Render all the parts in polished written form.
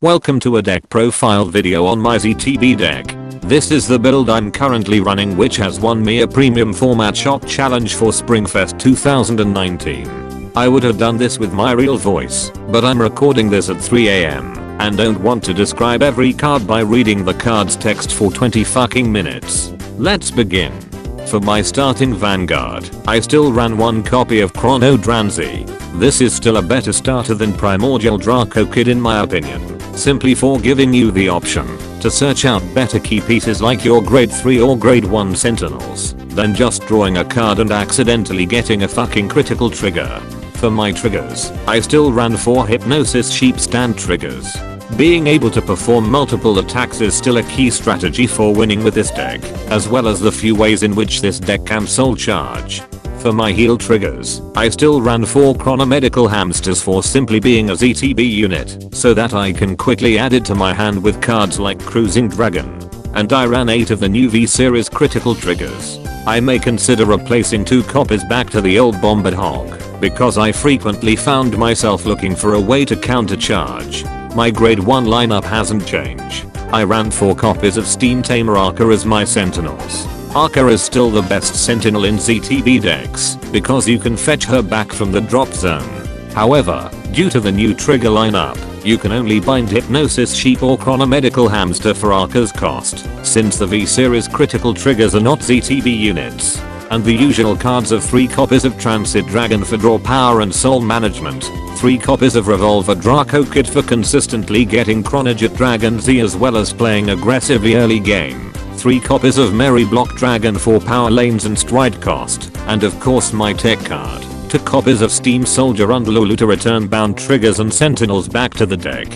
Welcome to a deck profile video on my ZTB deck. This is the build I'm currently running, which has won me a premium format shop challenge for Springfest 2019. I would have done this with my real voice, but I'm recording this at 3 AM and don't want to describe every card by reading the card's text for 20 fucking minutes. Let's begin. For my starting Vanguard, I still ran one copy of Chrono Dranzy. This is still a better starter than Primordial Draco Kid in my opinion, simply for giving you the option to search out better key pieces like your grade 3 or grade 1 sentinels than just drawing a card and accidentally getting a fucking critical trigger. For my triggers, I still ran 4 Hypnosis Sheep stand triggers. Being able to perform multiple attacks is still a key strategy for winning with this deck, as well as the few ways in which this deck can soul charge. For my heal triggers, I still ran 4 Chronomedical Hamsters for simply being a ZTB unit, so that I can quickly add it to my hand with cards like Cruising Dragon. And I ran 8 of the new V-Series critical triggers. I may consider replacing 2 copies back to the old Bombard Hog, because I frequently found myself looking for a way to countercharge. My grade 1 lineup hasn't changed. I ran 4 copies of Steam Tamer Arca as my sentinels. Arca is still the best sentinel in ZTB decks, because you can fetch her back from the drop zone. However, due to the new trigger lineup, you can only bind Hypnosis Sheep or Chronomedical Hamster for Arca's cost, since the V-Series critical triggers are not ZTB units. And the usual cards of 3 copies of Transit Dragon for draw power and soul management, 3 copies of Revolver Draco Kid for consistently getting Chronojet Dragon Z as well as playing aggressively early game, 3 copies of Merry Block Dragon for power lanes and stride cost, and of course my tech card, 2 copies of Steam Soldier and Lulu to return bound triggers and sentinels back to the deck.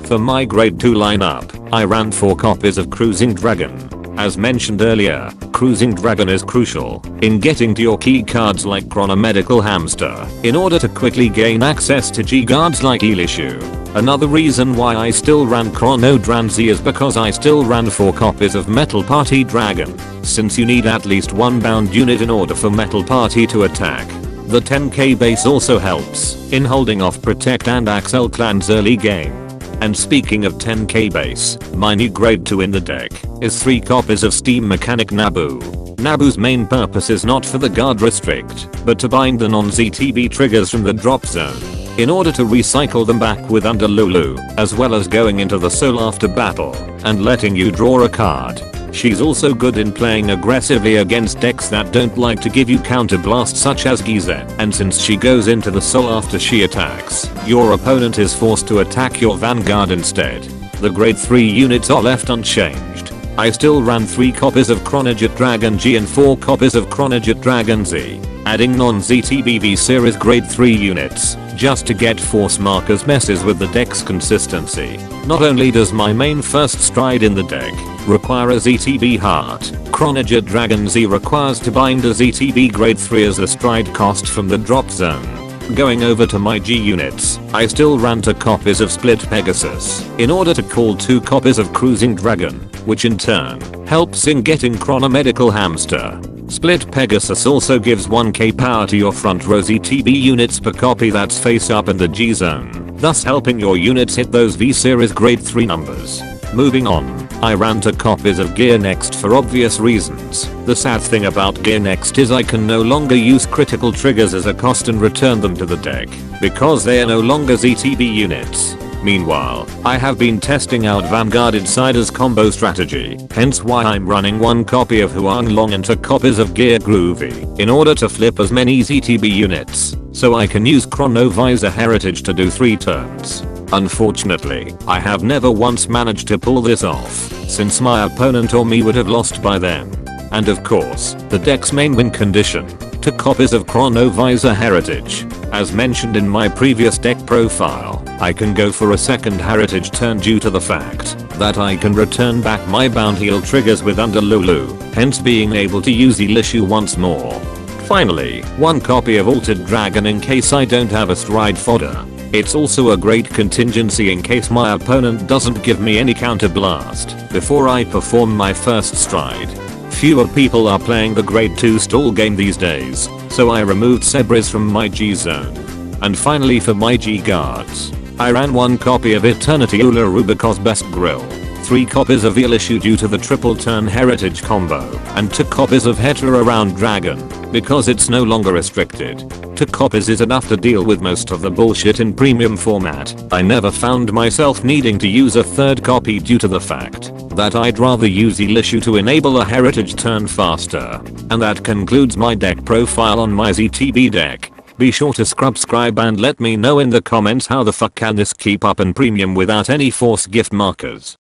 For my grade 2 lineup, I ran 4 copies of Cruising Dragon. As mentioned earlier, Cruising Dragon is crucial in getting to your key cards like Chronomedical Hamster in order to quickly gain access to G guards like Elishu. Another reason why I still ran Chrono Dranzy is because I still ran 4 copies of Metal Party Dragon, since you need at least 1 bound unit in order for Metal Party to attack. The 10k base also helps in holding off Protect and Axel Clan's early game. And speaking of 10k base, my new grade 2 in the deck is 3 copies of Steam Mechanic Naboo. Naboo's main purpose is not for the guard restrict, but to bind the non-ZTB triggers from the drop zone, in order to recycle them back with under Lulu, as well as going into the soul after battle, and letting you draw a card. She's also good in playing aggressively against decks that don't like to give you counterblast such as Gizet, and since she goes into the soul after she attacks, your opponent is forced to attack your Vanguard instead. The grade 3 units are left unchanged. I still ran 3 copies of Chronojet Dragon G and 4 copies of Chronojet Dragon Z, adding non-ZTB V-Series grade 3 units, just to get force markers messes with the deck's consistency. Not only does my main first stride in the deck require a ZTB heart, Chronojet Dragon Z requires to bind a ZTB grade 3 as a stride cost from the drop zone. Going over to my G units, I still ran 2 copies of Split Pegasus in order to call 2 copies of Cruising Dragon, which in turn helps in getting Chronomedical Hamster. Split Pegasus also gives 1k power to your front row ZTB units per copy that's face up in the G zone, thus helping your units hit those V-Series grade 3 numbers. Moving on, I ran 2 copies of Gear Next for obvious reasons. The sad thing about Gear Next is I can no longer use critical triggers as a cost and return them to the deck, because they are no longer ZTB units. Meanwhile, I have been testing out Vanguard Insider's combo strategy, hence why I'm running 1 copy of Huang Long and 2 copies of Gear Groovy, in order to flip as many ZTB units, so I can use Chrono Visor Heritage to do 3 turns. Unfortunately, I have never once managed to pull this off, since my opponent or me would have lost by then. And of course, the deck's main win condition, 2 copies of Chrono Visor Heritage. As mentioned in my previous deck profile, I can go for a second Heritage turn due to the fact that I can return back my bound heal triggers with under Lulu, hence being able to use Elishu once more. Finally, 1 copy of Altered Dragon in case I don't have a stride fodder. It's also a great contingency in case my opponent doesn't give me any counterblast before I perform my first stride. Fewer people are playing the grade 2 stall game these days, so I removed Sebris from my G zone. And finally for my G guards, I ran 1 copy of Eternity Ula Rubicos Best Grill, 3 copies of Eel due to the triple turn heritage combo, and 2 copies of Hetera Round Dragon, because it's no longer restricted. 2 copies is enough to deal with most of the bullshit in premium format. I never found myself needing to use a 3rd copy due to the fact that I'd rather use Eel to enable a heritage turn faster. And that concludes my deck profile on my ZTB deck. Be sure to subscribe and let me know in the comments how the fuck can this keep up in premium without any forced gift markers.